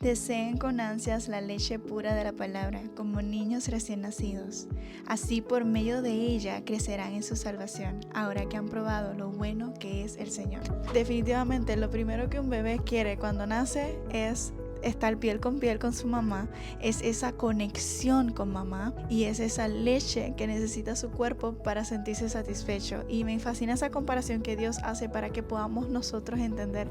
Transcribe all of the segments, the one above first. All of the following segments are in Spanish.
Deseen con ansias la leche pura de la palabra, como niños recién nacidos. Así por medio de ella crecerán en su salvación, ahora que han probado lo bueno que es el Señor. Definitivamente, lo primero que un bebé quiere cuando nace es estar piel con su mamá, es esa conexión con mamá y es esa leche que necesita su cuerpo para sentirse satisfecho. Y me fascina esa comparación que Dios hace para que podamos nosotros entender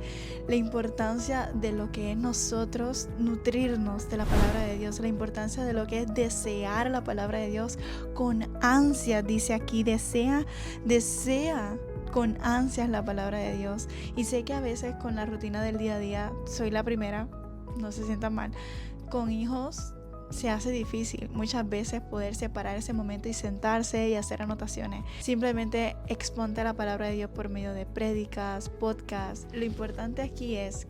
la importancia de lo que es nosotros nutrirnos de la palabra de Dios, la importancia de lo que es desear la palabra de Dios con ansia. Dice aquí, desea con ansias la palabra de Dios. Y sé que a veces con la rutina del día a día, soy la primera, no se sientan mal, con hijos se hace difícil muchas veces poder separar ese momento y sentarse y hacer anotaciones. Simplemente exponte la palabra de Dios por medio de prédicas, podcasts. Lo importante aquí es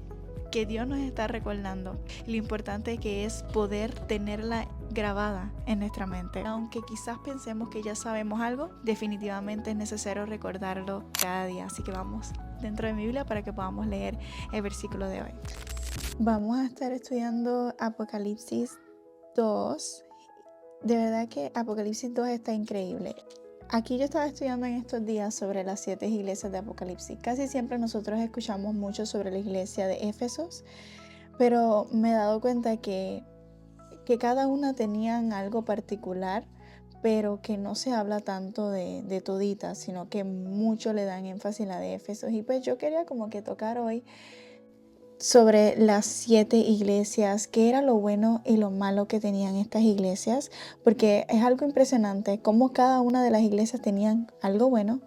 que Dios nos está recordando. Lo importante que es poder tenerla grabada en nuestra mente. Aunque quizás pensemos que ya sabemos algo, definitivamente es necesario recordarlo cada día. Así que vamos dentro de mi Biblia para que podamos leer el versículo de hoy. Vamos a estar estudiando Apocalipsis 2. De verdad que Apocalipsis 2 está increíble. Aquí yo estaba estudiando en estos días sobre las 7 iglesias de Apocalipsis. Casi siempre nosotros escuchamos mucho sobre la iglesia de Éfesos, pero me he dado cuenta que cada una tenían algo particular, pero que no se habla tanto de toditas, sino que mucho le dan énfasis a la de Éfesos. Y pues yo quería como que tocar hoy sobre las 7 iglesias, qué era lo bueno y lo malo que tenían estas iglesias, porque es algo impresionante cómo cada una de las iglesias tenían algo bueno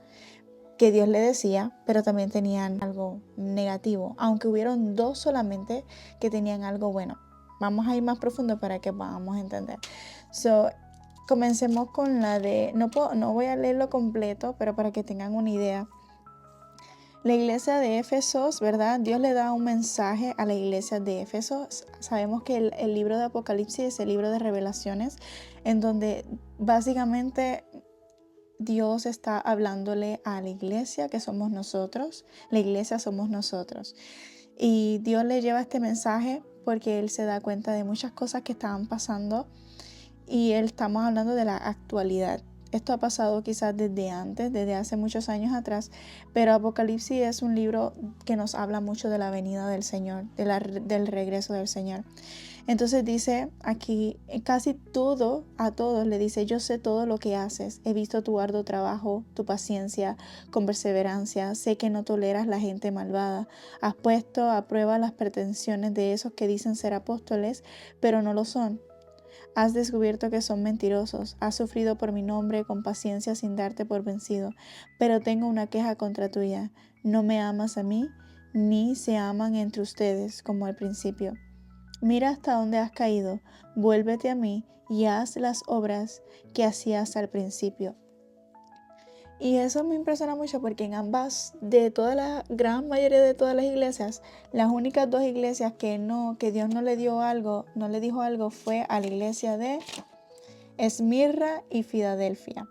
que Dios le decía, pero también tenían algo negativo, aunque hubieron 2 solamente que tenían algo bueno. Vamos a ir más profundo para que podamos entender. Comencemos con la de, no voy a leerlo completo, pero para que tengan una idea. La iglesia de Éfesos, ¿verdad? Dios le da un mensaje a la iglesia de Éfesos. Sabemos que el libro de Apocalipsis es el libro de revelaciones, en donde básicamente Dios está hablándole a la iglesia, que somos nosotros. La iglesia somos nosotros. Y Dios le lleva este mensaje porque Él se da cuenta de muchas cosas que estaban pasando y estamos hablando de la actualidad. Esto ha pasado quizás desde antes, desde hace muchos años atrás, pero Apocalipsis es un libro que nos habla mucho de la venida del Señor, del regreso del Señor. Entonces dice aquí, casi todo, a todos le dice, yo sé todo lo que haces, he visto tu arduo trabajo, tu paciencia, con perseverancia, sé que no toleras la gente malvada, has puesto a prueba las pretensiones de esos que dicen ser apóstoles, pero no lo son. Has descubierto que son mentirosos, has sufrido por mi nombre con paciencia sin darte por vencido, pero tengo una queja contra tuya, no me amas a mí, ni se aman entre ustedes como al principio. Mira hasta dónde has caído, vuélvete a mí y haz las obras que hacías al principio. Y eso me impresiona mucho porque en ambas, de toda la gran mayoría de todas las iglesias, las únicas 2 iglesias que Dios no le dijo algo fue a la iglesia de Esmirna y Filadelfia.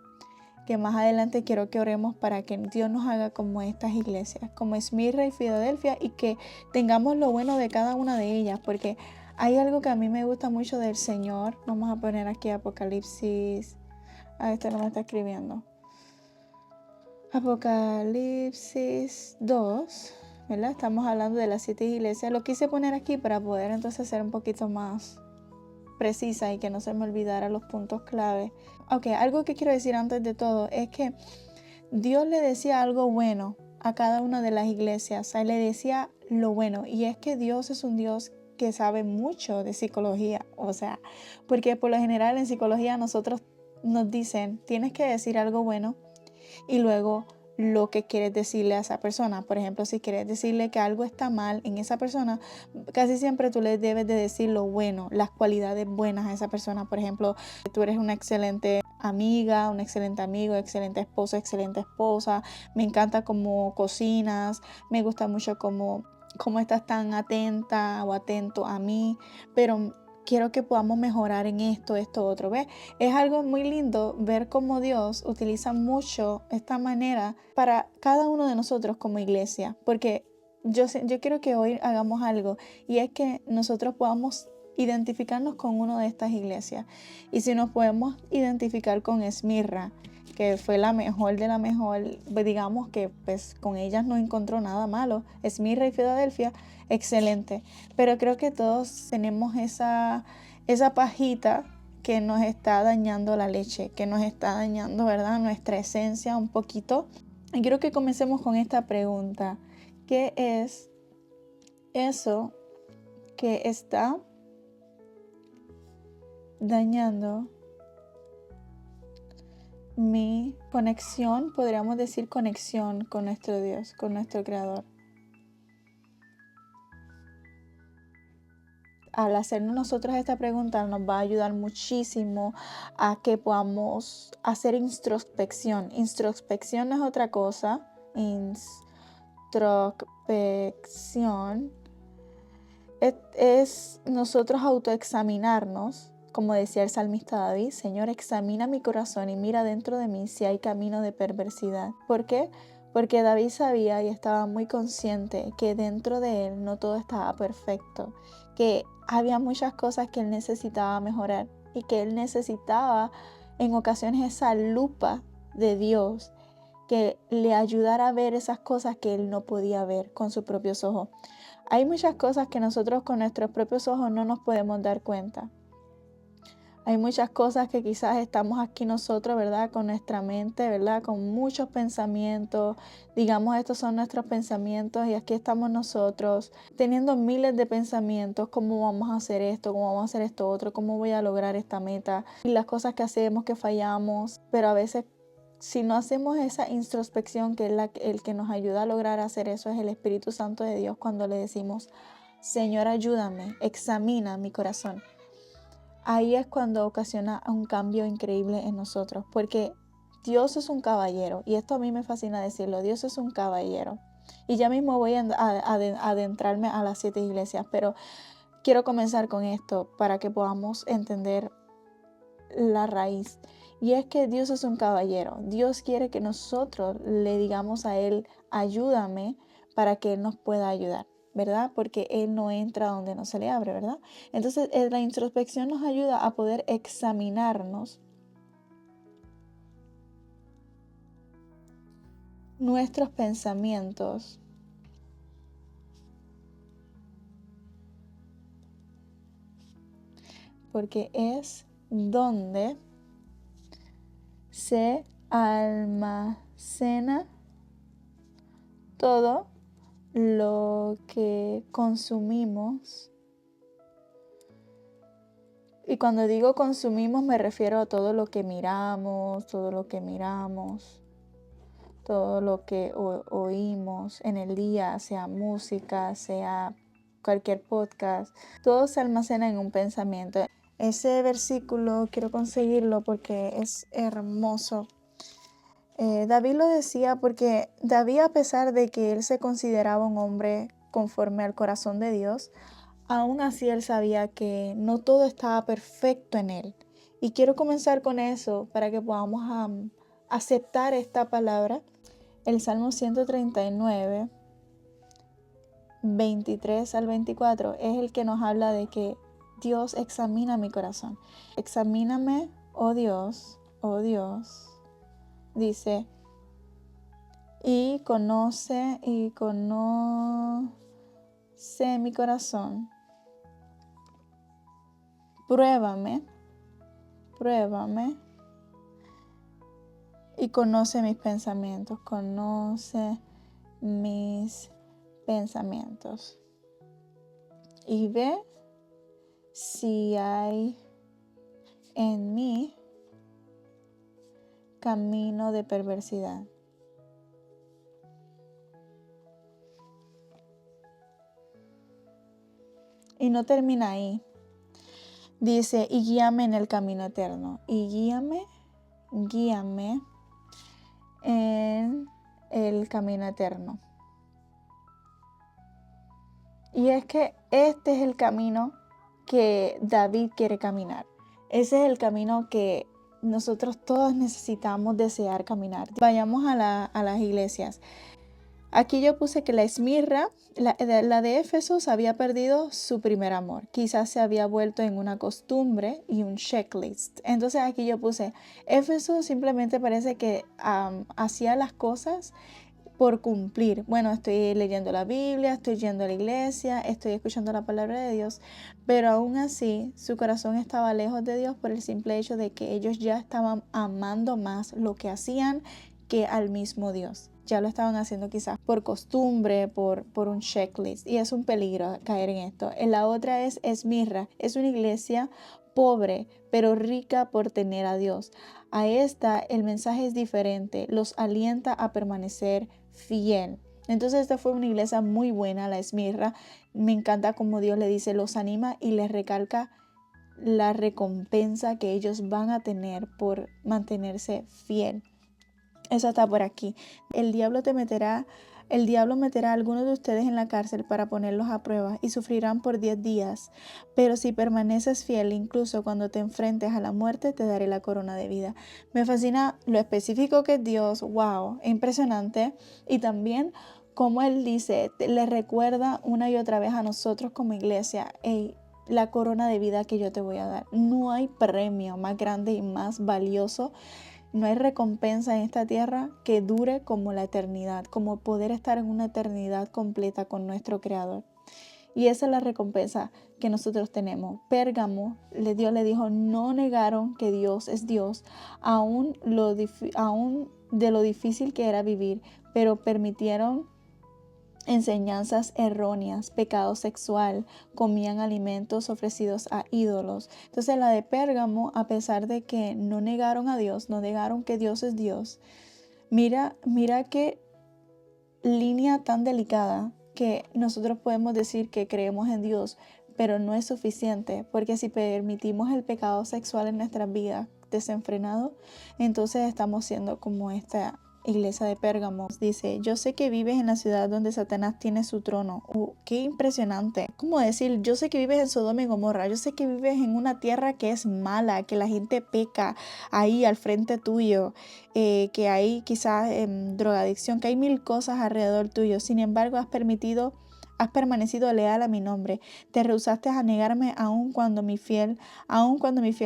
Que más adelante quiero que oremos para que Dios nos haga como estas iglesias, como Esmirna y Filadelfia, y que tengamos lo bueno de cada una de ellas, porque hay algo que a mí me gusta mucho del Señor. Vamos a poner aquí Apocalipsis. Este no me está escribiendo. Apocalipsis 2, ¿verdad? Estamos hablando de las 7 iglesias. Lo quise poner aquí para poder entonces ser un poquito más precisa y que no se me olvidara los puntos clave. Ok, algo que quiero decir antes de todo es que Dios le decía algo bueno a cada una de las iglesias. Él le decía lo bueno, y es que Dios es un Dios que sabe mucho de psicología. O sea, porque por lo general en psicología nosotros nos dicen, tienes que decir algo bueno y luego lo que quieres decirle a esa persona. Por ejemplo, si quieres decirle que algo está mal en esa persona, casi siempre tú le debes de decir lo bueno, las cualidades buenas a esa persona. Por ejemplo, tú eres una excelente amiga, un excelente amigo, excelente esposa, me encanta cómo cocinas, me gusta mucho cómo estás tan atenta o atento a mí, pero quiero que podamos mejorar en esto, otro, ¿ves? Es algo muy lindo ver cómo Dios utiliza mucho esta manera para cada uno de nosotros como iglesia, porque Yo quiero que hoy hagamos algo, y es que nosotros podamos identificarnos con una de estas iglesias. Y si nos podemos identificar con Esmirna, que fue la mejor de la mejor, pues digamos que pues con ellas no encontró nada malo. Esmirna y Filadelfia, excelente. Pero creo que todos tenemos esa pajita que nos está dañando la leche, que nos está dañando, ¿verdad?, nuestra esencia un poquito. Y quiero que comencemos con esta pregunta. ¿Qué es eso que está dañando mi conexión? Podríamos decir conexión con nuestro Dios, con nuestro Creador. Al hacernos nosotros esta pregunta nos va a ayudar muchísimo a que podamos hacer introspección. Introspección no es otra cosa. Introspección es nosotros autoexaminarnos, como decía el salmista David: Señor, examina mi corazón y mira dentro de mí si hay camino de perversidad. ¿Por qué? Porque David sabía y estaba muy consciente que dentro de él no todo estaba perfecto, que había muchas cosas que él necesitaba mejorar y que él necesitaba en ocasiones esa lupa de Dios que le ayudara a ver esas cosas que él no podía ver con sus propios ojos. Hay muchas cosas que nosotros con nuestros propios ojos no nos podemos dar cuenta. Hay muchas cosas que quizás estamos aquí nosotros, ¿verdad?, con nuestra mente, ¿verdad?, con muchos pensamientos. Digamos, estos son nuestros pensamientos y aquí estamos nosotros teniendo miles de pensamientos. ¿Cómo vamos a hacer esto? ¿Cómo vamos a hacer esto otro? ¿Cómo voy a lograr esta meta? Y las cosas que hacemos, que fallamos. Pero a veces, si no hacemos esa introspección, que es el que nos ayuda a lograr hacer eso, es el Espíritu Santo de Dios, cuando le decimos: Señor, ayúdame, examina mi corazón. Ahí es cuando ocasiona un cambio increíble en nosotros, porque Dios es un caballero, y esto a mí me fascina decirlo: Dios es un caballero. Y ya mismo voy a adentrarme a las 7 iglesias, pero quiero comenzar con esto para que podamos entender la raíz. Y es que Dios es un caballero. Dios quiere que nosotros le digamos a Él: ayúdame, para que Él nos pueda ayudar, ¿verdad? Porque Él no entra donde no se le abre, ¿verdad? Entonces, la introspección nos ayuda a poder examinarnos nuestros pensamientos, porque es donde se almacena todo lo que consumimos. Y cuando digo consumimos, me refiero a todo lo que miramos, todo lo que oímos en el día, sea música, sea cualquier podcast. Todo se almacena en un pensamiento. Ese versículo quiero conseguirlo porque es hermoso. David lo decía porque David, a pesar de que él se consideraba un hombre conforme al corazón de Dios, aún así él sabía que no todo estaba perfecto en él. Y quiero comenzar con eso para que podamos aceptar esta palabra. El Salmo 139, 23 al 24, es el que nos habla de que Dios examina mi corazón. Examíname, oh Dios, dice, y conoce mi corazón. Pruébame y conoce mis pensamientos. Y ve si hay en mí camino de perversidad. Y no termina ahí. Dice: y guíame en el camino eterno. Y guíame en el camino eterno. Y es que este es el camino que David quiere caminar. Ese es el camino que nosotros todos necesitamos desear caminar. Vayamos a las iglesias. Aquí yo puse que la Esmirra, la de Éfesos, había perdido su primer amor. Quizás se había vuelto en una costumbre y un checklist. Entonces aquí yo puse, Éfeso simplemente parece que hacía las cosas por cumplir. Bueno, estoy leyendo la Biblia, estoy yendo a la iglesia, estoy escuchando la palabra de Dios, pero aún así su corazón estaba lejos de Dios por el simple hecho de que ellos ya estaban amando más lo que hacían que al mismo Dios. Ya lo estaban haciendo quizás por costumbre, por un checklist, y es un peligro caer en esto. La otra es Esmirra, es una iglesia pobre, pero rica por tener a Dios. A esta el mensaje es diferente, los alienta a permanecer fiel. Entonces esta fue una iglesia muy buena, la Esmirra. Me encanta como Dios le dice, los anima y les recalca la recompensa que ellos van a tener por mantenerse fiel. Eso está por aquí. El diablo meterá a algunos de ustedes en la cárcel para ponerlos a prueba y sufrirán por 10 días. Pero si permaneces fiel, incluso cuando te enfrentes a la muerte, te daré la corona de vida. Me fascina lo específico que es Dios. Wow, impresionante. Y también como Él dice, le recuerda una y otra vez a nosotros como iglesia, hey, la corona de vida que yo te voy a dar. No hay premio más grande y más valioso. No hay recompensa en esta tierra que dure como la eternidad, como poder estar en una eternidad completa con nuestro Creador. Y esa es la recompensa que nosotros tenemos. Pérgamo, Dios le dijo, no negaron que Dios es Dios, aún de lo difícil que era vivir, pero permitieron enseñanzas erróneas, pecado sexual, comían alimentos ofrecidos a ídolos. Entonces la de Pérgamo, a pesar de que no negaron a Dios, no negaron que Dios es Dios, mira qué línea tan delicada, que nosotros podemos decir que creemos en Dios, pero no es suficiente, porque si permitimos el pecado sexual en nuestras vidas desenfrenado, entonces estamos siendo como esta iglesia de Pérgamo. Dice, yo sé que vives en la ciudad donde Satanás tiene su trono. Qué impresionante. ¿Cómo decir? Yo sé que vives en Sodoma y Gomorra. Yo sé que vives en una tierra que es mala, que la gente peca ahí al frente tuyo, que hay quizás drogadicción, que hay mil cosas alrededor tuyo. Sin embargo, has permanecido leal a mi nombre. Te rehusaste a negarme aun cuando mi fiel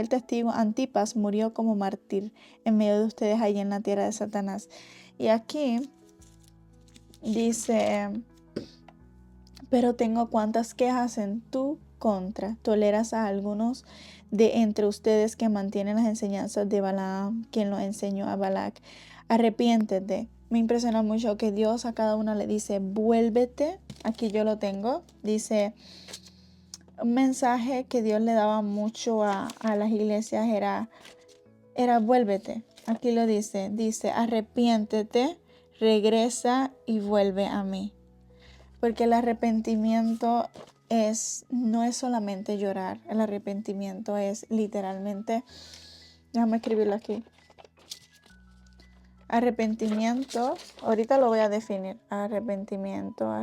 testigo Antipas murió como mártir en medio de ustedes allí en la tierra de Satanás. Y aquí dice, pero tengo cuantas quejas en tu contra. Toleras a algunos de entre ustedes que mantienen las enseñanzas de Balaam, quien lo enseñó a Balac. Arrepiéntete. Me impresiona mucho que Dios a cada uno le dice, vuélvete. Aquí yo lo tengo. Dice, un mensaje que Dios le daba mucho a las iglesias era vuélvete. Aquí lo dice, arrepiéntete, regresa y vuelve a mí. Porque el arrepentimiento no es solamente llorar, el arrepentimiento es literalmente, déjame escribirlo aquí. Arrepentimiento, ahorita lo voy a definir, arrepentimiento.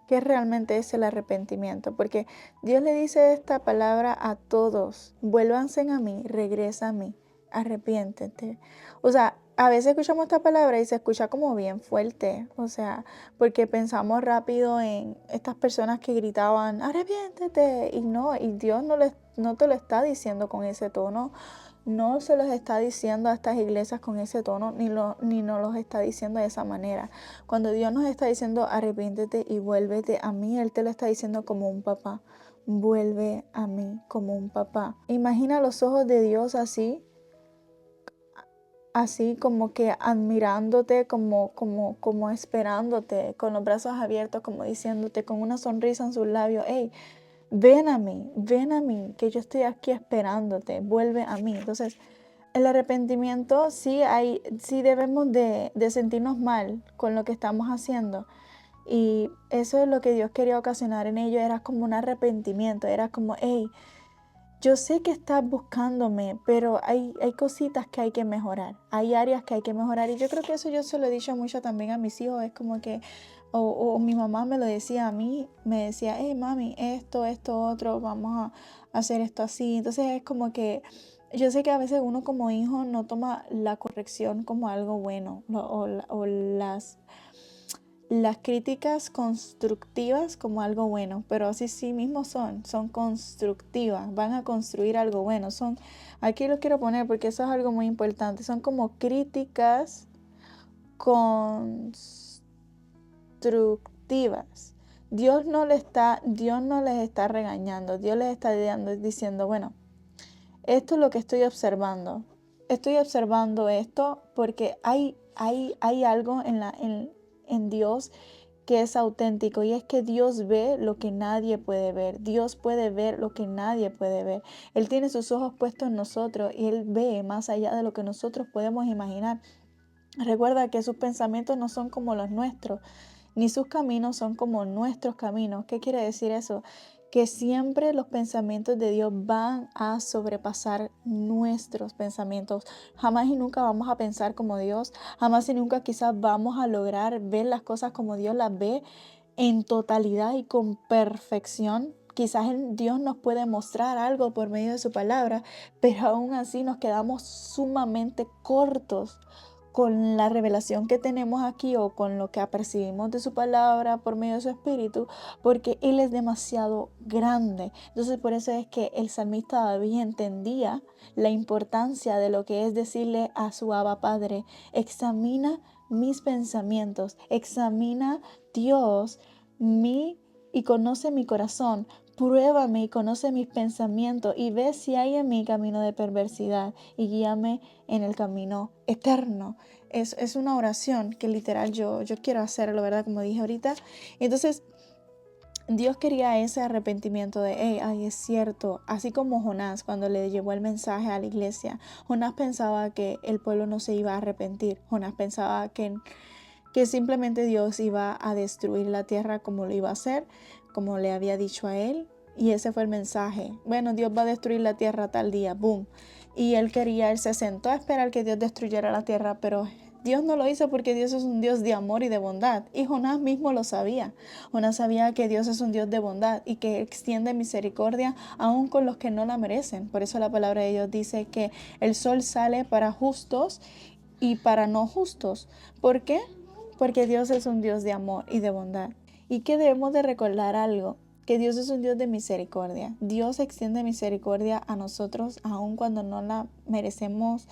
¿Qué realmente es el arrepentimiento? Porque Dios le dice esta palabra a todos, vuélvanse a mí, regresa a mí, arrepiéntete. O sea, a veces escuchamos esta palabra y se escucha como bien fuerte, o sea, porque pensamos rápido en estas personas que gritaban, arrepiéntete, y Dios no te lo está diciendo con ese tono. No se los está diciendo a estas iglesias con ese tono, ni nos los está diciendo de esa manera. Cuando Dios nos está diciendo arrepiéntete y vuélvete a mí, Él te lo está diciendo como un papá. Vuelve a mí como un papá. Imagina los ojos de Dios así como que admirándote, como esperándote, con los brazos abiertos, como diciéndote con una sonrisa en sus labios, hey, ven a mí, que yo estoy aquí esperándote, vuelve a mí. Entonces, el arrepentimiento sí debemos de sentirnos mal con lo que estamos haciendo. Y eso es lo que Dios quería ocasionar en ellos, era como un arrepentimiento, era como, hey, yo sé que estás buscándome, pero hay cositas que hay que mejorar, hay áreas que hay que mejorar. Y yo creo que eso yo se lo he dicho mucho también a mis hijos, es como que, o mi mamá me lo decía a mí, me decía, hey mami, esto, otro, vamos a hacer esto así. Entonces es como que Yo sé que a veces uno como hijo no toma la corrección como algo bueno o las críticas constructivas como algo bueno, pero así sí mismo son constructivas, van a construir algo bueno, aquí lo quiero poner porque eso es algo muy importante, son como críticas constructivas. Dios no les está regañando, Dios les está diciendo, bueno, esto es lo que estoy observando. Estoy observando esto porque hay algo en Dios que es auténtico, y es que Dios ve lo que nadie puede ver. Dios puede ver lo que nadie puede ver. Él tiene sus ojos puestos en nosotros y Él ve más allá de lo que nosotros podemos imaginar. Recuerda que sus pensamientos no son como los nuestros, ni sus caminos son como nuestros caminos. ¿Qué quiere decir eso? Que siempre los pensamientos de Dios van a sobrepasar nuestros pensamientos. Jamás y nunca vamos a pensar como Dios. Jamás y nunca quizás vamos a lograr ver las cosas como Dios las ve en totalidad y con perfección. Quizás Dios nos puede mostrar algo por medio de su palabra, pero aún así nos quedamos sumamente cortos con la revelación que tenemos aquí o con lo que apercibimos de su palabra por medio de su espíritu, porque Él es demasiado grande. Entonces por eso es que el salmista David entendía la importancia de lo que es decirle a su Abba Padre: examina mis pensamientos, examina, Dios, y conoce mi corazón. Pruébame y conoce mis pensamientos y ve si hay en mí camino de perversidad y guíame en el camino eterno. Es una oración que literal yo quiero hacerlo, ¿verdad? Como dije ahorita. Entonces, Dios quería ese arrepentimiento de, hey, ay, es cierto. Así como Jonás, cuando le llevó el mensaje a la iglesia, Jonás pensaba que el pueblo no se iba a arrepentir. Jonás pensaba que simplemente Dios iba a destruir la tierra como lo iba a hacer, como le había dicho a él. Y ese fue el mensaje. Bueno, Dios va a destruir la tierra tal día, boom. Y él se sentó a esperar que Dios destruyera la tierra, pero Dios no lo hizo porque Dios es un Dios de amor y de bondad. Y Jonás mismo lo sabía. Jonás sabía que Dios es un Dios de bondad y que extiende misericordia aún con los que no la merecen. Por eso la palabra de Dios dice que el sol sale para justos y para no justos. ¿Por qué? Porque Dios es un Dios de amor y de bondad. Y que debemos de recordar algo, que Dios es un Dios de misericordia. Dios extiende misericordia a nosotros aun cuando no la merecemos,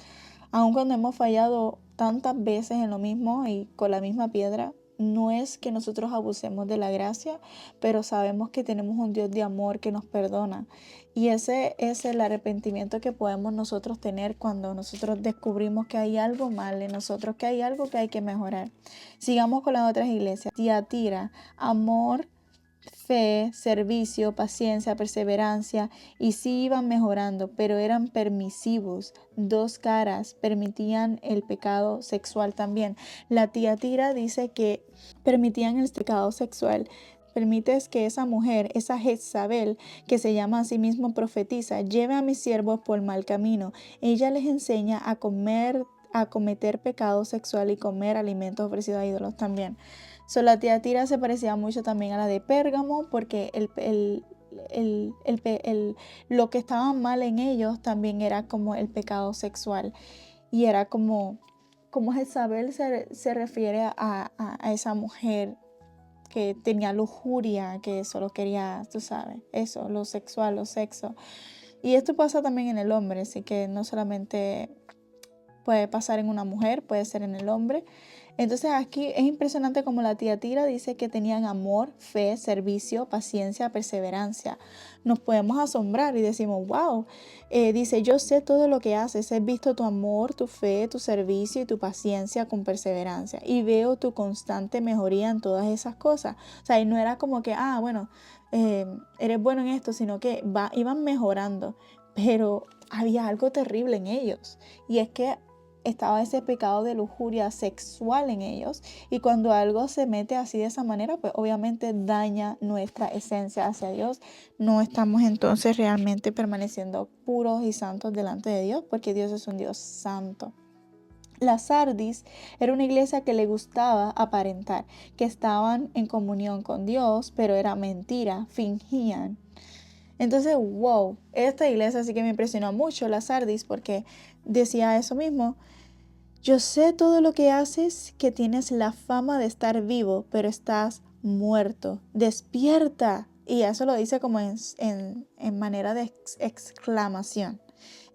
aun cuando hemos fallado tantas veces en lo mismo y con la misma piedra. No es que nosotros abusemos de la gracia, pero sabemos que tenemos un Dios de amor que nos perdona. Y ese es el arrepentimiento que podemos nosotros tener cuando nosotros descubrimos que hay algo mal en nosotros, que hay algo que hay que mejorar. Sigamos con las otras iglesias. Tiatira, amor, fe, servicio, paciencia, perseverancia, y sí iban mejorando, pero eran permisivos, dos caras, permitían el pecado sexual también. La Tiatira dice que permitían el pecado sexual. Permites que esa mujer, esa Jezabel, que se llama a sí mismo profetiza, lleve a mis siervos por mal camino. Ella les enseña a cometer pecado sexual y comer alimentos ofrecidos a ídolos también. La Tiatira se parecía mucho también a la de Pérgamo, porque lo que estaba mal en ellos también era como el pecado sexual. Y era como Jezabel se refiere a esa mujer que tenía lujuria, que solo quería, tú sabes, eso, lo sexual, lo sexo. Y esto pasa también en el hombre, así que no solamente puede pasar en una mujer, puede ser en el hombre. Entonces aquí es impresionante como la Tiatira dice que tenían amor, fe, servicio, paciencia, perseverancia. Nos podemos asombrar y decimos, wow. Dice, yo sé todo lo que haces, he visto tu amor, tu fe, tu servicio y tu paciencia con perseverancia. Y veo tu constante mejoría en todas esas cosas. O sea, y no era como que, bueno, eres bueno en esto, sino que iban mejorando. Pero había algo terrible en ellos. Y es que estaba ese pecado de lujuria sexual en ellos, y cuando algo se mete así de esa manera, pues obviamente daña nuestra esencia hacia Dios. No estamos entonces realmente permaneciendo puros y santos delante de Dios, porque Dios es un Dios santo. La Sardis era una iglesia que le gustaba aparentar que estaban en comunión con Dios, pero era mentira, fingían. Entonces, wow, esta iglesia sí que me impresionó mucho, la Sardis, porque decía eso mismo. Yo sé todo lo que haces, que tienes la fama de estar vivo, pero estás muerto. Despierta. Y eso lo dice como en manera de exclamación.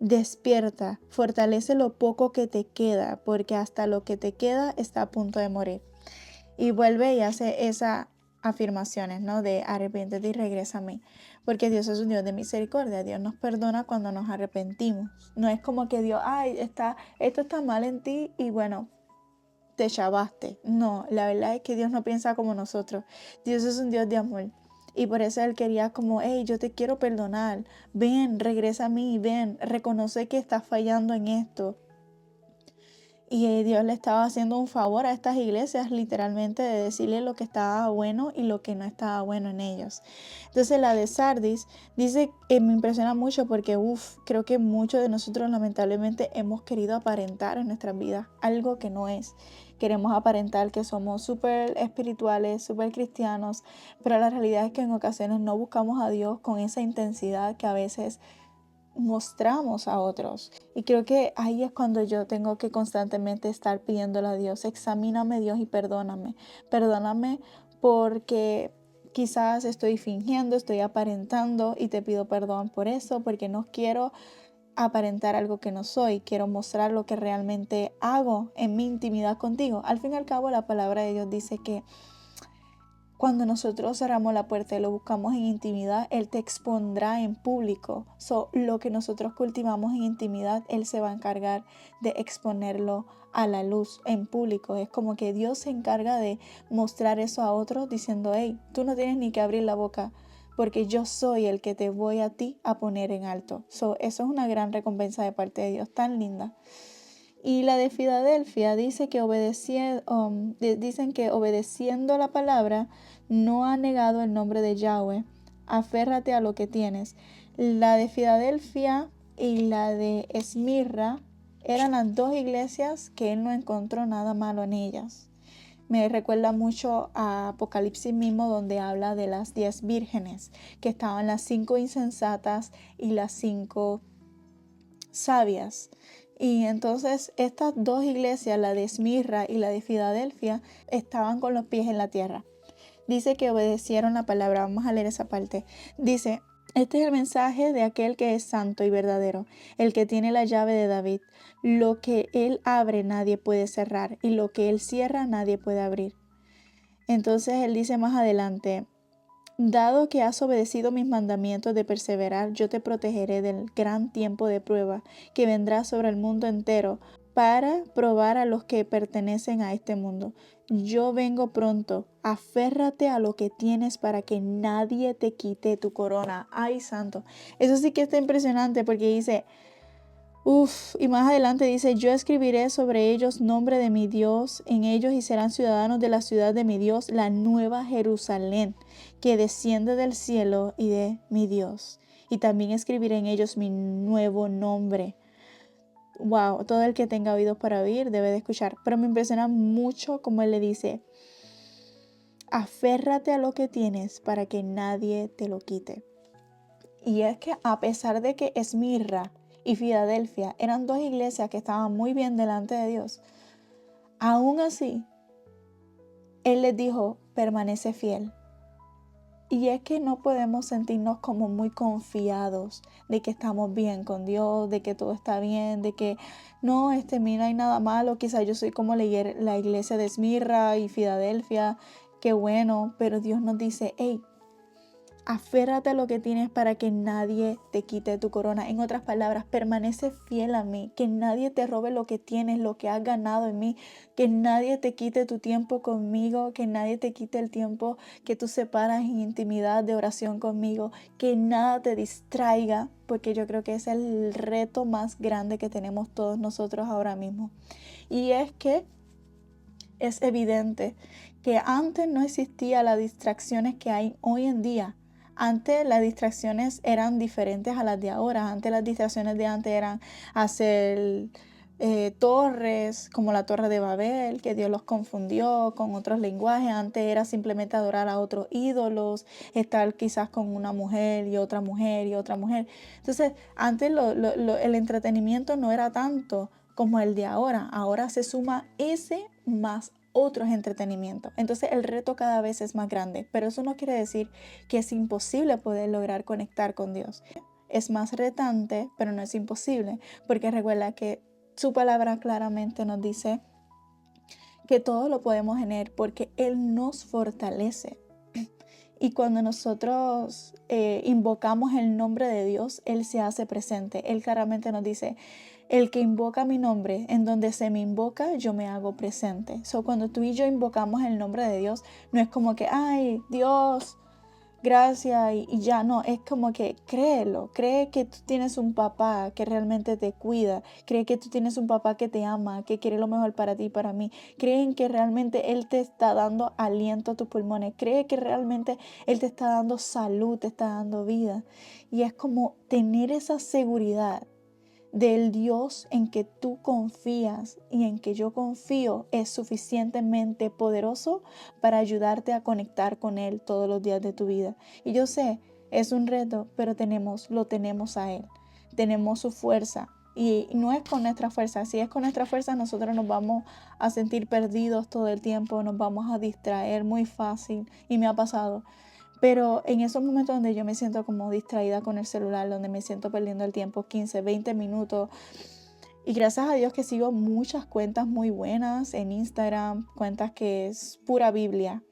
Despierta, fortalece lo poco que te queda, porque hasta lo que te queda está a punto de morir. Y vuelve y hace esas afirmaciones, ¿no? De arrepiéntete y regresa a mí. Porque Dios es un Dios de misericordia. Dios nos perdona cuando nos arrepentimos. No es como que Dios, ay, esto está mal en ti y bueno, te chavaste. No, la verdad es que Dios no piensa como nosotros. Dios es un Dios de amor. Y por eso Él quería como, hey, yo te quiero perdonar. Ven, regresa a mí, ven, reconoce que estás fallando en esto. Y Dios le estaba haciendo un favor a estas iglesias, literalmente, de decirle lo que estaba bueno y lo que no estaba bueno en ellos. Entonces la de Sardis dice, me impresiona mucho porque, creo que muchos de nosotros lamentablemente hemos querido aparentar en nuestras vidas algo que no es. Queremos aparentar que somos súper espirituales, súper cristianos, pero la realidad es que en ocasiones no buscamos a Dios con esa intensidad que a veces mostramos a otros. Y creo que ahí es cuando yo tengo que constantemente estar pidiéndole a Dios, examíname Dios y perdóname. Perdóname porque quizás estoy fingiendo, estoy aparentando y te pido perdón por eso, porque no quiero aparentar algo que no soy, quiero mostrar lo que realmente hago en mi intimidad contigo. Al fin y al cabo, la palabra de Dios dice que cuando nosotros cerramos la puerta y lo buscamos en intimidad, Él te expondrá en público. Lo que nosotros cultivamos en intimidad, Él se va a encargar de exponerlo a la luz en público. Es como que Dios se encarga de mostrar eso a otros diciendo, hey, tú no tienes ni que abrir la boca porque yo soy el que te voy a ti a poner en alto. Eso es una gran recompensa de parte de Dios, tan linda. Y la de Filadelfia dice que dicen que obedeciendo la palabra no ha negado el nombre de Yahweh. Aférrate a lo que tienes. La de Filadelfia y la de Esmirra eran las dos iglesias que él no encontró nada malo en ellas. Me recuerda mucho a Apocalipsis mismo, donde habla de las 10 vírgenes, que estaban las 5 insensatas y las 5 sabias. Y entonces estas dos iglesias, la de Esmirra y la de Filadelfia, estaban con los pies en la tierra. Dice que obedecieron la palabra. Vamos a leer esa parte. Dice, este es el mensaje de aquel que es santo y verdadero, el que tiene la llave de David. Lo que él abre nadie puede cerrar, y lo que él cierra nadie puede abrir. Entonces él dice más adelante, dado que has obedecido mis mandamientos de perseverar, yo te protegeré del gran tiempo de prueba que vendrá sobre el mundo entero para probar a los que pertenecen a este mundo. Yo vengo pronto, aférrate a lo que tienes para que nadie te quite tu corona. Ay, santo. Eso sí que está impresionante porque dice, y más adelante dice, yo escribiré sobre ellos nombre de mi Dios en ellos y serán ciudadanos de la ciudad de mi Dios, la nueva Jerusalén, que desciende del cielo y de mi Dios. Y también escribiré en ellos mi nuevo nombre. Wow, todo el que tenga oídos para oír debe de escuchar. Pero me impresiona mucho como él le dice, aférrate a lo que tienes para que nadie te lo quite. Y es que a pesar de que Esmirra y Filadelfia eran dos iglesias que estaban muy bien delante de Dios, aún así, Él les dijo, permanece fiel. Y es que no podemos sentirnos como muy confiados de que estamos bien con Dios, de que todo está bien, de que no, mira, no hay nada malo, quizás yo soy como la iglesia de Esmirra y Filadelfia, qué bueno, pero Dios nos dice, hey, aférrate a lo que tienes para que nadie te quite tu corona. En otras palabras, permanece fiel a mí, que nadie te robe lo que tienes, lo que has ganado en mí, que nadie te quite tu tiempo conmigo, que nadie te quite el tiempo que tú separas en intimidad de oración conmigo, que nada te distraiga, porque yo creo que ese es el reto más grande que tenemos todos nosotros ahora mismo. Y es que es evidente que antes no existían las distracciones que hay hoy en día. Antes las distracciones eran diferentes a las de ahora. Antes las distracciones de antes eran hacer torres como la Torre de Babel, que Dios los confundió con otros lenguajes. Antes era simplemente adorar a otros ídolos, estar quizás con una mujer y otra mujer y otra mujer. Entonces, antes el entretenimiento no era tanto como el de ahora. Ahora se suma ese más otros entretenimientos. Entonces el reto cada vez es más grande, pero eso no quiere decir que es imposible poder lograr conectar con Dios. Es más retante, pero no es imposible, porque recuerda que su palabra claramente nos dice que todo lo podemos en Él porque Él nos fortalece. Y cuando nosotros invocamos el nombre de Dios, Él se hace presente. Él claramente nos dice, el que invoca mi nombre, en donde se me invoca, yo me hago presente. Cuando tú y yo invocamos el nombre de Dios, no es como que, ay, Dios, gracias y ya no, es como que créelo, cree que tú tienes un papá que realmente te cuida, cree que tú tienes un papá que te ama, que quiere lo mejor para ti y para mí, cree en que realmente Él te está dando aliento a tus pulmones, cree que realmente Él te está dando salud, te está dando vida, y es como tener esa seguridad del Dios en que tú confías y en que yo confío es suficientemente poderoso para ayudarte a conectar con Él todos los días de tu vida. Y yo sé, es un reto, pero lo tenemos a Él. Tenemos su fuerza. Y no es con nuestra fuerza. Si es con nuestra fuerza, nosotros nos vamos a sentir perdidos todo el tiempo, nos vamos a distraer muy fácil. Y me ha pasado. Pero en esos momentos donde yo me siento como distraída con el celular, donde me siento perdiendo el tiempo 15, 20 minutos, y gracias a Dios que sigo muchas cuentas muy buenas en Instagram, cuentas que es pura Biblia,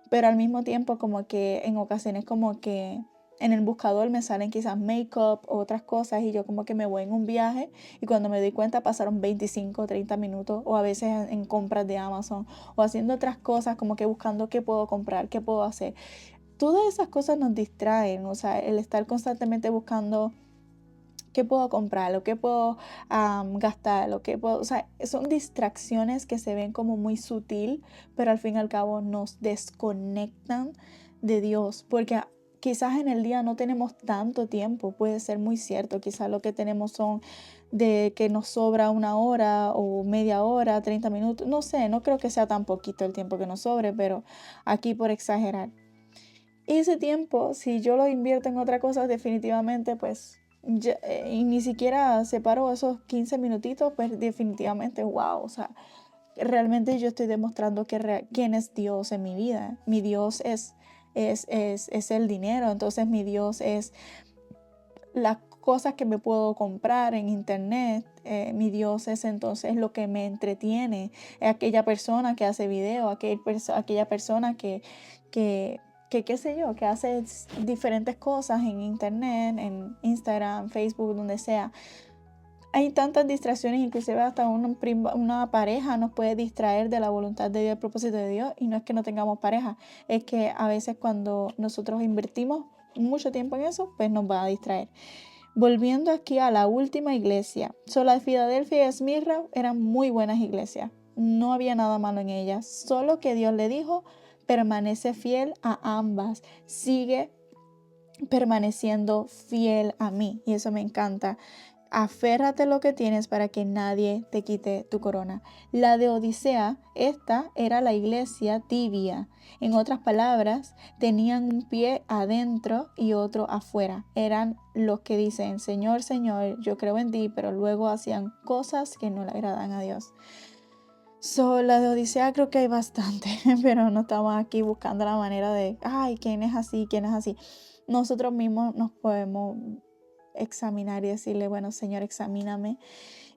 pero al mismo tiempo como que en ocasiones como que en el buscador me salen quizás make-up o otras cosas y yo como que me voy en un viaje y cuando me doy cuenta pasaron 25 o 30 minutos o a veces en compras de Amazon o haciendo otras cosas como que buscando qué puedo comprar, qué puedo hacer. Todas esas cosas nos distraen, o sea, el estar constantemente buscando qué puedo comprar, lo que puedo gastar, lo que puedo, o sea, son distracciones que se ven como muy sutil, pero al fin y al cabo nos desconectan de Dios, porque quizás en el día no tenemos tanto tiempo, puede ser muy cierto, quizás lo que tenemos son de que nos sobra una hora o media hora, 30 minutos, no sé, no creo que sea tan poquito el tiempo que nos sobre, pero aquí por exagerar. Y ese tiempo, si yo lo invierto en otra cosa, definitivamente, pues, y ni siquiera separo esos 15 minutitos, pues definitivamente, wow, o sea, realmente yo estoy demostrando quién es Dios en mi vida. Mi Dios es el dinero, entonces mi Dios es las cosas que me puedo comprar en internet. Mi Dios es entonces lo que me entretiene, aquella persona que hace video, aquella persona que qué sé yo, que hace diferentes cosas en internet, en Instagram, Facebook, donde sea. Hay tantas distracciones, inclusive hasta una pareja nos puede distraer de la voluntad de Dios, el propósito de Dios, y no es que no tengamos pareja, es que a veces cuando nosotros invertimos mucho tiempo en eso, pues nos va a distraer. Volviendo aquí a la última iglesia, la Filadelfia y Esmirna eran muy buenas iglesias, no había nada malo en ellas, solo que Dios le dijo, permanece fiel a ambas, sigue permaneciendo fiel a mí, y eso me encanta. Aférrate a lo que tienes para que nadie te quite tu corona. La de Odisea, esta era la iglesia tibia. En otras palabras, tenían un pie adentro y otro afuera. Eran los que dicen, Señor, Señor, yo creo en ti, pero luego hacían cosas que no le agradan a Dios. La de Odisea creo que hay bastante, pero no estamos aquí buscando la manera de, ay, ¿quién es así? ¿Quién es así? Nosotros mismos nos podemos examinar y decirle, bueno, Señor, examíname.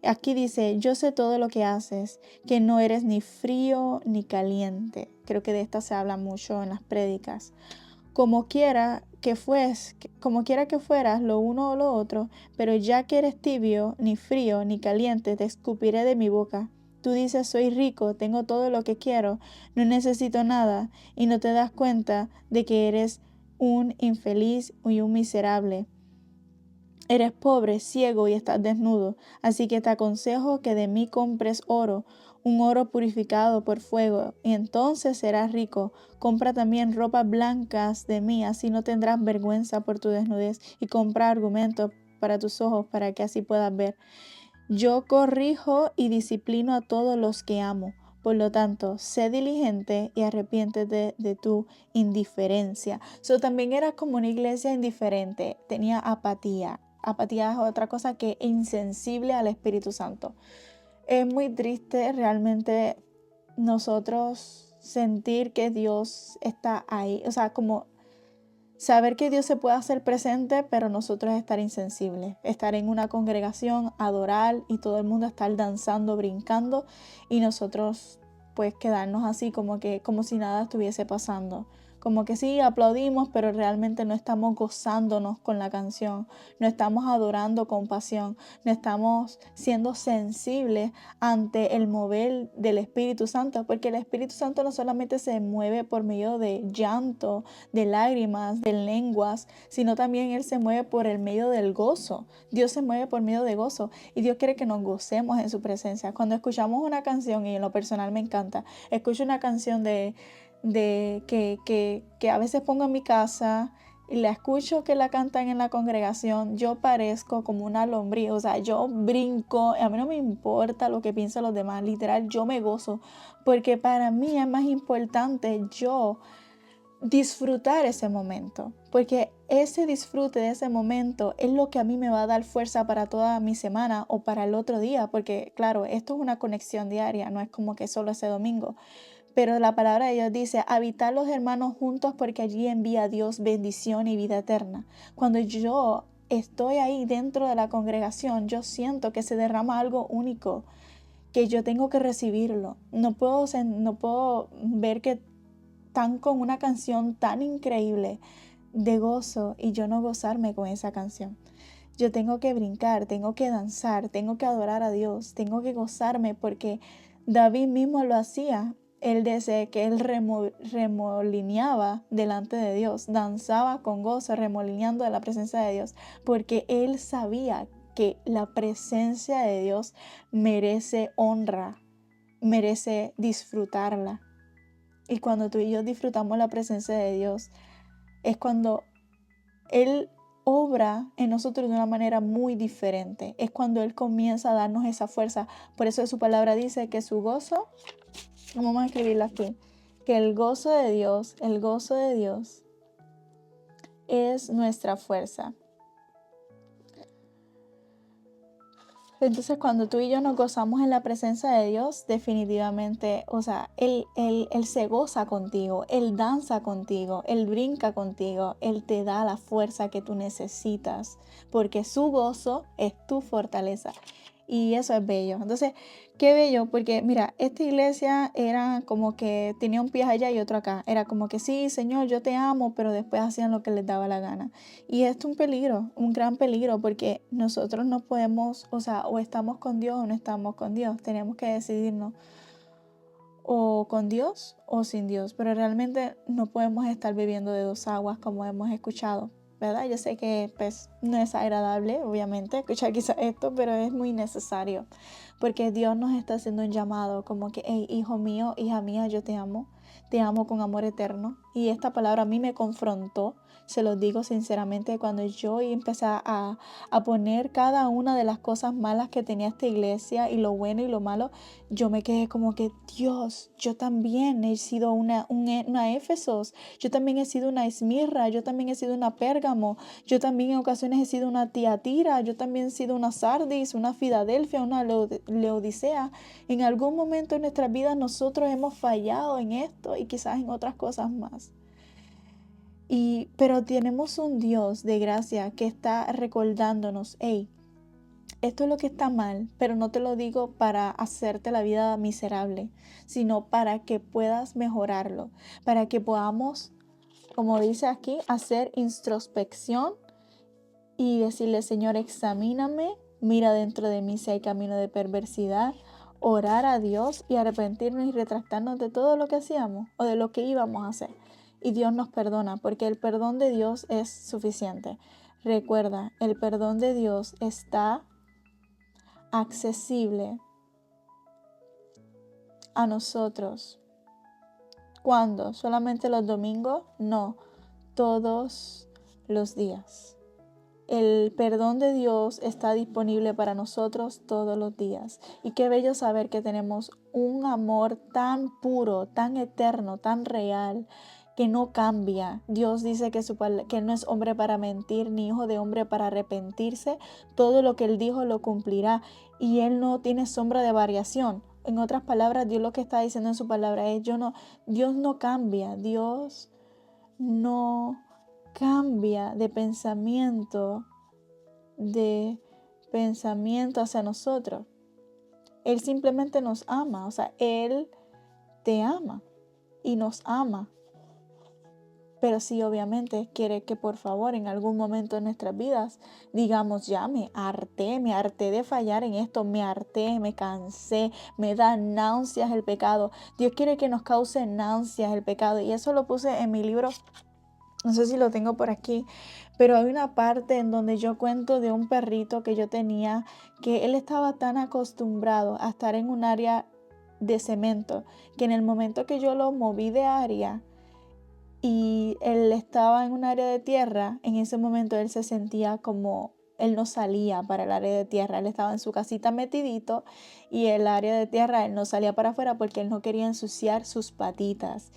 Aquí dice, yo sé todo lo que haces, que no eres ni frío ni caliente. Creo que de esta se habla mucho en las prédicas. Como quiera que fueras lo uno o lo otro, pero ya que eres tibio, ni frío ni caliente, te escupiré de mi boca. Tú dices, soy rico, tengo todo lo que quiero, no necesito nada, y no te das cuenta de que eres un infeliz y un miserable. Eres pobre, ciego y estás desnudo, así que te aconsejo que de mí compres oro, un oro purificado por fuego, y entonces serás rico. Compra también ropas blancas de mí, así no tendrás vergüenza por tu desnudez, y compra argumentos para tus ojos, para que así puedas ver. Yo corrijo y disciplino a todos los que amo. Por lo tanto, sé diligente y arrepiéntete de tu indiferencia. So, también era como una iglesia indiferente, tenía apatía. Apatía es otra cosa que insensible al Espíritu Santo. Es muy triste realmente nosotros sentir que Dios está ahí, o sea, como saber que Dios se puede hacer presente, pero nosotros estar insensibles, estar en una congregación, adorar y todo el mundo estar danzando, brincando y nosotros pues quedarnos así como si nada estuviese pasando. Como que sí, aplaudimos, pero realmente no estamos gozándonos con la canción, no estamos adorando con pasión, no estamos siendo sensibles ante el mover del Espíritu Santo, porque el Espíritu Santo no solamente se mueve por medio de llanto, de lágrimas, de lenguas, sino también Él se mueve por el medio del gozo. Dios se mueve por medio de gozo y Dios quiere que nos gocemos en su presencia. Cuando escuchamos una canción, y en lo personal me encanta, escucho una canción que a veces pongo en mi casa y la escucho que la cantan en la congregación, yo parezco como una lombriz, o sea, yo brinco, a mí no me importa lo que piensen los demás, literal, yo me gozo, porque para mí es más importante yo disfrutar ese momento, porque ese disfrute de ese momento es lo que a mí me va a dar fuerza para toda mi semana o para el otro día, porque claro, esto es una conexión diaria, no es como que solo ese domingo, pero la palabra de Dios dice, habitar los hermanos juntos porque allí envía Dios bendición y vida eterna. Cuando yo estoy ahí dentro de la congregación, yo siento que se derrama algo único, que yo tengo que recibirlo. No puedo ver que están con una canción tan increíble de gozo y yo no gozarme con esa canción. Yo tengo que brincar, tengo que danzar, tengo que adorar a Dios, tengo que gozarme porque David mismo lo hacía. Él desde que él remolineaba delante de Dios, danzaba con gozo, remolineando de la presencia de Dios, porque él sabía que la presencia de Dios merece honra, merece disfrutarla. Y cuando tú y yo disfrutamos la presencia de Dios, es cuando Él obra en nosotros de una manera muy diferente. Es cuando Él comienza a darnos esa fuerza. Por eso su palabra dice que su gozo, vamos a escribirlo aquí, que el gozo de Dios es nuestra fuerza. Entonces, cuando tú y yo nos gozamos en la presencia de Dios, definitivamente, o sea, Él se goza contigo, Él danza contigo, Él brinca contigo, Él te da la fuerza que tú necesitas, porque su gozo es tu fortaleza. Y eso es bello. Entonces, qué bello, porque mira, esta iglesia era como que tenía un pie allá y otro acá. Era como que sí, Señor, yo te amo, pero después hacían lo que les daba la gana. Y esto es un peligro, un gran peligro, porque nosotros no podemos, o sea, o estamos con Dios o no estamos con Dios. Tenemos que decidirnos o con Dios o sin Dios, pero realmente no podemos estar bebiendo de dos aguas como hemos escuchado, ¿verdad? Yo sé que pues no es agradable, obviamente, escuchar quizás esto, pero es muy necesario, porque Dios nos está haciendo un llamado como que, hey, hijo mío, hija mía, yo te amo con amor eterno. Y esta palabra a mí me confrontó, se los digo sinceramente, cuando yo empecé a poner cada una de las cosas malas que tenía esta iglesia y lo bueno y lo malo, yo me quedé como que, Dios, yo también he sido una Éfesos, yo también he sido una Esmirra, yo también he sido una Pérgamo, yo también en ocasiones he sido una Tiatira, yo también he sido una Sardis, una Filadelfia, una Laodicea. En algún momento en nuestras vidas nosotros hemos fallado en esto y quizás en otras cosas más. Pero tenemos un Dios de gracia que está recordándonos, hey, esto es lo que está mal, pero no te lo digo para hacerte la vida miserable, sino para que puedas mejorarlo, para que podamos, como dice aquí, hacer introspección y decirle, Señor, examíname, mira dentro de mí si hay camino de perversidad, orar a Dios y arrepentirnos y retractarnos de todo lo que hacíamos o de lo que íbamos a hacer. Y Dios nos perdona, porque el perdón de Dios es suficiente. Recuerda, el perdón de Dios está accesible a nosotros. ¿Cuándo? ¿Solamente los domingos? No, todos los días. el perdón de Dios está disponible para nosotros todos los días. Y qué bello saber que tenemos un amor tan puro, tan eterno, tan real, que no cambia. Dios dice que Él no es hombre para mentir, ni hijo de hombre para arrepentirse. Todo lo que Él dijo lo cumplirá y Él no tiene sombra de variación. En otras palabras, Dios lo que está diciendo en su palabra es, Dios no cambia, Dios no cambia de pensamiento hacia nosotros. Él simplemente nos ama, o sea, Él te ama y nos ama. Pero sí, obviamente, quiere que por favor en algún momento de nuestras vidas digamos, ya me harté de fallar en esto, me cansé, me da náuseas el pecado. Dios quiere que nos cause náuseas el pecado y eso lo puse en mi libro. No sé si lo tengo por aquí, pero hay una parte en donde yo cuento de un perrito que yo tenía, que él estaba tan acostumbrado a estar en un área de cemento, que en el momento que yo lo moví de área y él estaba en un área de tierra, en ese momento él se sentía como él no salía para el área de tierra, él estaba en su casita metidito y el área de tierra él no salía para afuera porque él no quería ensuciar sus patitas.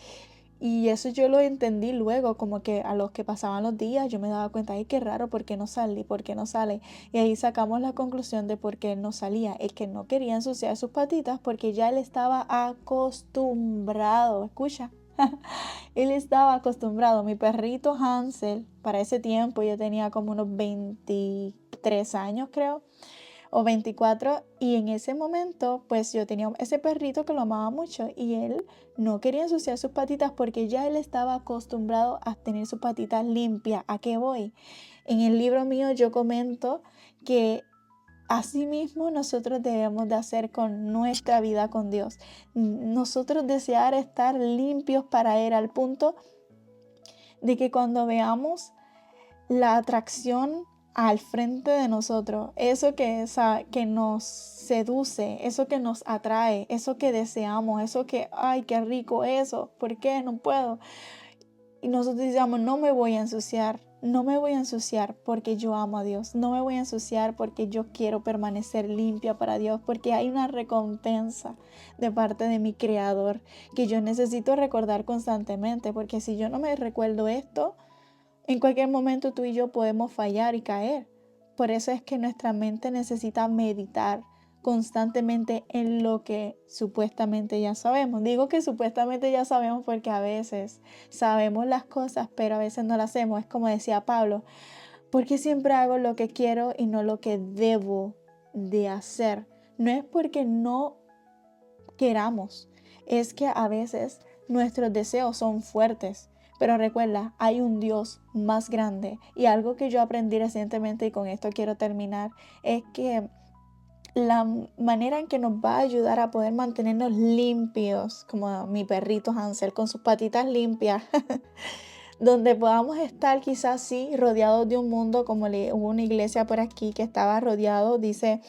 Y eso yo lo entendí luego, como que a los que pasaban los días yo me daba cuenta, ay, qué raro, ¿por qué no salí? ¿Por qué no sale? Y ahí sacamos la conclusión de por qué él no salía. Es que no quería ensuciar sus patitas porque ya él estaba acostumbrado. Escucha, él estaba acostumbrado. Mi perrito Hansel, para ese tiempo yo tenía como unos 23 años, creo, o 24, y en ese momento pues yo tenía ese perrito que lo amaba mucho y él no quería ensuciar sus patitas porque ya él estaba acostumbrado a tener sus patitas limpias. ¿A qué voy? En el libro mío yo comento que asimismo nosotros debemos de hacer con nuestra vida con Dios. Nosotros desear estar limpios para Él al punto de que cuando veamos la atracción al frente de nosotros, eso que nos seduce, eso que nos atrae, eso que deseamos, eso que, ay, qué rico eso, ¿por qué no puedo? Y nosotros decíamos, no me voy a ensuciar, no me voy a ensuciar porque yo amo a Dios, no me voy a ensuciar porque yo quiero permanecer limpia para Dios, porque hay una recompensa de parte de mi Creador que yo necesito recordar constantemente, porque si yo no me recuerdo esto, en cualquier momento tú y yo podemos fallar y caer. Por eso es que nuestra mente necesita meditar constantemente en lo que supuestamente ya sabemos. Digo que supuestamente ya sabemos porque a veces sabemos las cosas, pero a veces no las hacemos. Es como decía Pablo, porque siempre hago lo que quiero y no lo que debo de hacer. No es porque no queramos, es que a veces nuestros deseos son fuertes. Pero recuerda, hay un Dios más grande. Y algo que yo aprendí recientemente, y con esto quiero terminar, es que la manera en que nos va a ayudar a poder mantenernos limpios, como mi perrito Hansel con sus patitas limpias, donde podamos estar quizás sí rodeados de un mundo, como hubo una iglesia por aquí que estaba rodeado, dice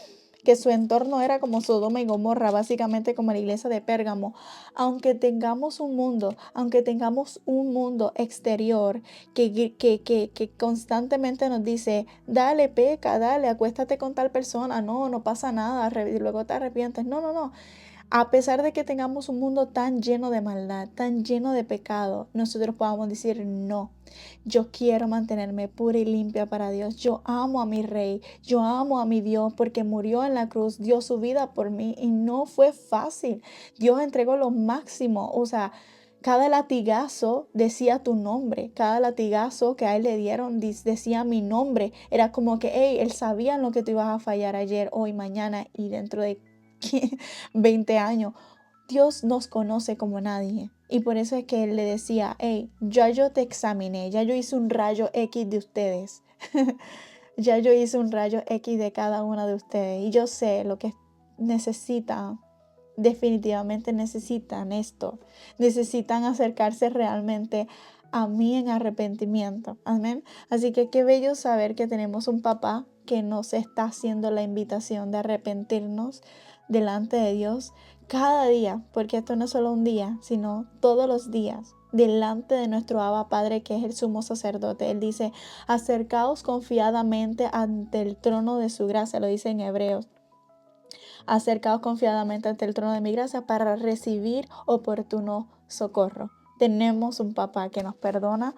que su entorno era como Sodoma y Gomorra, básicamente como la iglesia de Pérgamo. Aunque tengamos un mundo exterior que constantemente nos dice, dale, peca, dale, acuéstate con tal persona, no pasa nada, luego te arrepientes. No. A pesar de que tengamos un mundo tan lleno de maldad, tan lleno de pecado, nosotros podamos decir, no, yo quiero mantenerme pura y limpia para Dios. Yo amo a mi Rey, yo amo a mi Dios porque murió en la cruz, dio su vida por mí y no fue fácil. Dios entregó lo máximo, o sea, cada latigazo decía tu nombre, cada latigazo que a él le dieron decía mi nombre. Era como que, hey, él sabía en lo que tú ibas a fallar ayer, hoy, mañana y dentro de 20 años. Dios nos conoce como nadie. Y por eso es que él le decía, hey, ya yo te examiné, ya yo hice un rayo X de ustedes. Ya yo hice un rayo X de cada una de ustedes. Y yo sé lo que necesitan. Definitivamente necesitan esto. Necesitan acercarse realmente a mí en arrepentimiento. Amén. Así que qué bello saber que tenemos un papá que nos está haciendo la invitación de arrepentirnos delante de Dios cada día, porque esto no es solo un día, sino todos los días. delante de nuestro Abba Padre, que es el sumo sacerdote. Él dice, acercaos confiadamente ante el trono de su gracia, lo dice en Hebreos. Acercaos confiadamente ante el trono de mi gracia para recibir oportuno socorro. Tenemos un papá que nos perdona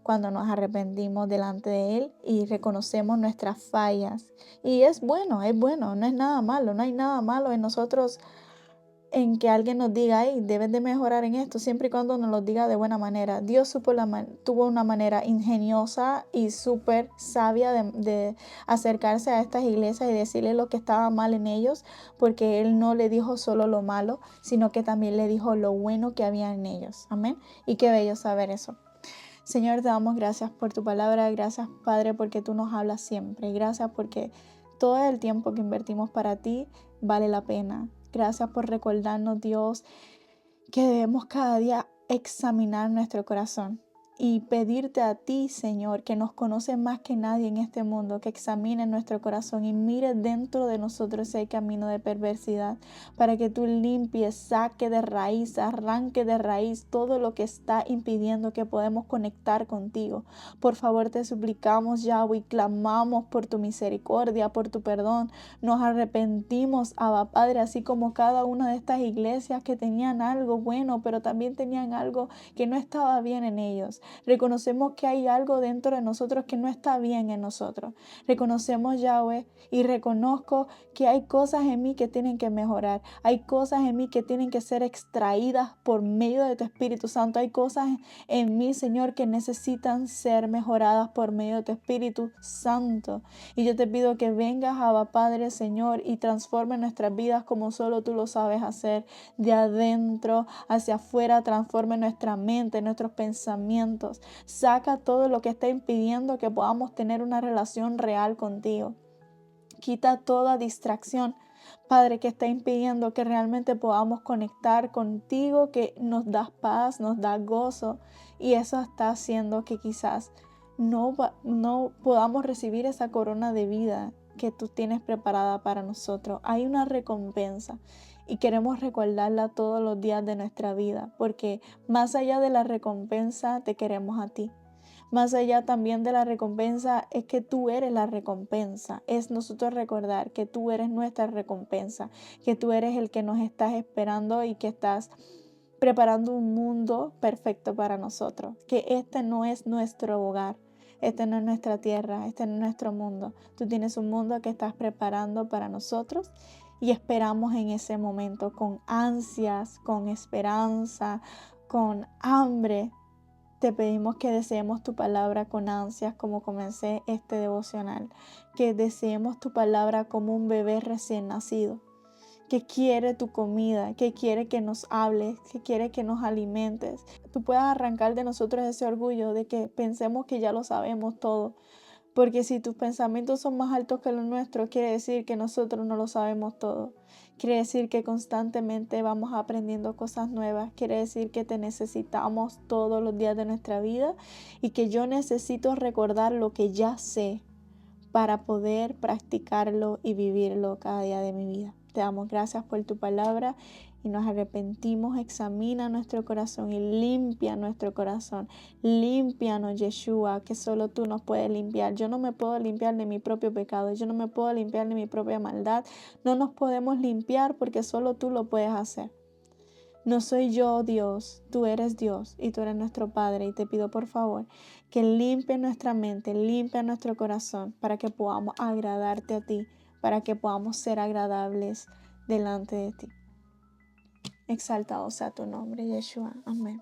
cuando nos arrepentimos delante de Él y reconocemos nuestras fallas. Y es bueno, no es nada malo, no hay nada malo en nosotros en que alguien nos diga, hey, debes de mejorar en esto, siempre y cuando nos lo diga de buena manera. Dios tuvo una manera ingeniosa y súper sabia de acercarse a estas iglesias y decirle lo que estaba mal en ellos, porque Él no le dijo solo lo malo, sino que también le dijo lo bueno que había en ellos. Amén. Y qué bello saber eso. Señor, te damos gracias por tu palabra, gracias Padre porque tú nos hablas siempre, gracias porque todo el tiempo que invertimos para ti vale la pena. Gracias por recordarnos, Dios, que debemos cada día examinar nuestro corazón y pedirte a ti, Señor, que nos conoce más que nadie en este mundo, que examine nuestro corazón y mire dentro de nosotros ese camino de perversidad, para que tú limpies, saque de raíz, arranque de raíz todo lo que está impidiendo que podamos conectar contigo. Por favor, te suplicamos, Yahweh, y clamamos por tu misericordia, por tu perdón. Nos arrepentimos, Abba Padre, así como cada una de estas iglesias que tenían algo bueno, pero también tenían algo que no estaba bien en ellos. Reconocemos que hay algo dentro de nosotros que no está bien en nosotros. Reconocemos, Yahweh, y reconozco que hay cosas en mí que tienen que mejorar. Hay cosas en mí que tienen que ser extraídas por medio de tu Espíritu Santo. Hay cosas en mí, Señor, que necesitan ser mejoradas por medio de tu Espíritu Santo. Y yo te pido que vengas, Abba Padre, Señor, y transforme nuestras vidas como solo tú lo sabes hacer. De adentro hacia afuera, transforme nuestra mente, nuestros pensamientos. Saca todo lo que está impidiendo que podamos tener una relación real contigo. Quita toda distracción, Padre, que está impidiendo que realmente podamos conectar contigo, que nos das paz, nos da gozo, y eso está haciendo que quizás no podamos recibir esa corona de vida que tú tienes preparada para nosotros. Hay una recompensa y queremos recordarla todos los días de nuestra vida, porque más allá de la recompensa te queremos a ti. Más allá también de la recompensa es que tú eres la recompensa. Es nosotros recordar que tú eres nuestra recompensa, que tú eres el que nos estás esperando y que estás preparando un mundo perfecto para nosotros. Que este no es nuestro hogar, este no es nuestra tierra, este no es nuestro mundo. Tú tienes un mundo que estás preparando para nosotros y esperamos en ese momento con ansias, con esperanza, con hambre. Te pedimos que deseemos tu palabra con ansias como comencé este devocional, que deseemos tu palabra como un bebé recién nacido, que quiere tu comida, que quiere que nos hables, que quiere que nos alimentes. Tú puedas arrancar de nosotros ese orgullo de que pensemos que ya lo sabemos todo, porque si tus pensamientos son más altos que los nuestros, quiere decir que nosotros no lo sabemos todo. Quiere decir que constantemente vamos aprendiendo cosas nuevas. Quiere decir que te necesitamos todos los días de nuestra vida y que yo necesito recordar lo que ya sé para poder practicarlo y vivirlo cada día de mi vida. Te damos gracias por tu palabra y nos arrepentimos. Examina nuestro corazón y limpia nuestro corazón. Límpianos, Yeshua, que solo tú nos puedes limpiar. Yo no me puedo limpiar de mi propio pecado. Yo no me puedo limpiar de mi propia maldad. No nos podemos limpiar porque solo tú lo puedes hacer. No soy yo Dios, tú eres Dios y tú eres nuestro Padre, y te pido por favor que limpie nuestra mente, limpie nuestro corazón para que podamos agradarte a ti, para que podamos ser agradables delante de ti. Exaltado sea tu nombre, Yeshua. Amén.